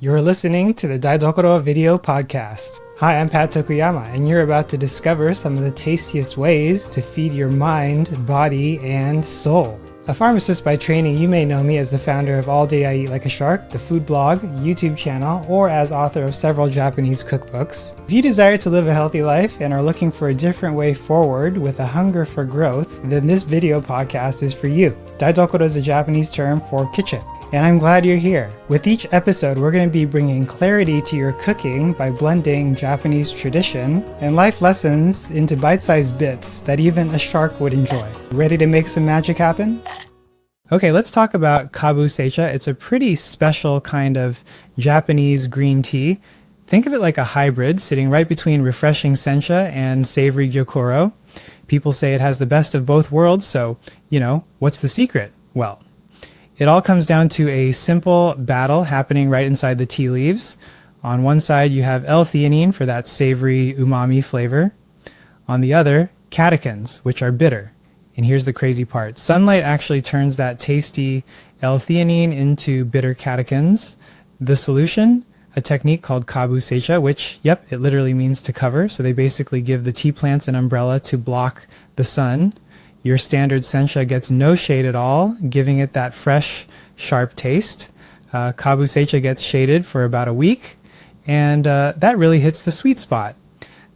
You're listening to the Daidokoro video podcast. Hi, I'm Pat Tokuyama, and you're about to discover some of the tastiest ways to feed your mind, body, and soul. A pharmacist by training, you may know me as the founder of All Day I Eat Like a Shark, the food blog, YouTube channel, or as author of several Japanese cookbooks. If you desire to live a healthy life and are looking for a different way forward with a hunger for growth, then this video podcast is for you. Daidokoro is a Japanese term for kitchen, and I'm glad you're here. With each episode, we're going to be bringing clarity to your cooking by blending Japanese tradition and life lessons into bite-sized bits that even a shark would enjoy. Ready to make some magic happen? Okay, let's talk about Kabusecha. It's a pretty special kind of Japanese green tea. Think of it like a hybrid sitting right between refreshing Sencha and savory Gyokuro. People say it has the best of both worlds, so, what's the secret? Well, it all comes down to a simple battle happening right inside the tea leaves. On one side, you have L-theanine for that savory umami flavor. On the other, catechins, which are bitter. And here's the crazy part. Sunlight actually turns that tasty L-theanine into bitter catechins. The solution? A technique called Kabusecha, which, it literally means to cover. So they basically give the tea plants an umbrella to block the sun. Your standard sencha gets no shade at all, giving it that fresh, sharp taste. Kabusecha gets shaded for about a week, and that really hits the sweet spot.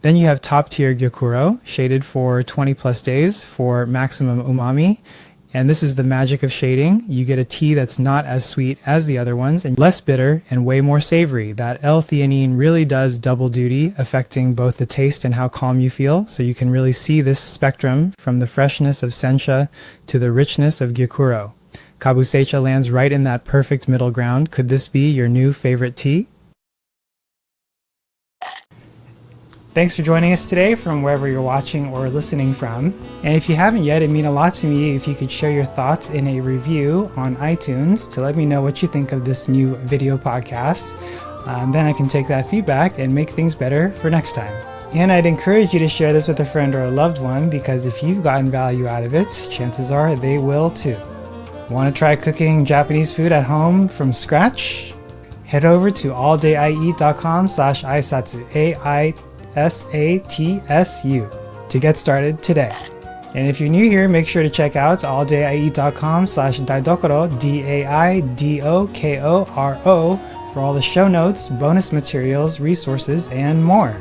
Then you have top-tier Gyokuro, shaded for 20 plus days for maximum umami. And this is the magic of shading. You get a tea that's not as sweet as the other ones, and less bitter and way more savory. That L-theanine really does double duty, affecting both the taste and how calm you feel. So you can really see this spectrum from the freshness of sencha to the richness of Gyokuro. Kabusecha lands right in that perfect middle ground. Could this be your new favorite tea? Thanks for joining us today from wherever you're watching or listening from. And if you haven't yet, it'd mean a lot to me if you could share your thoughts in a review on iTunes to let me know what you think of this new video podcast. Then I can take that feedback and make things better for next time. And I'd encourage you to share this with a friend or a loved one, because if you've gotten value out of it, chances are they will too. Want to try cooking Japanese food at home from scratch? Head over to alldayieat.com/aisatsu, AISATSU, to get started today. And if you're new here, make sure to check out alldayieat.com/daidokoro, DAIDOKORO, for all the show notes, bonus materials, resources, and more.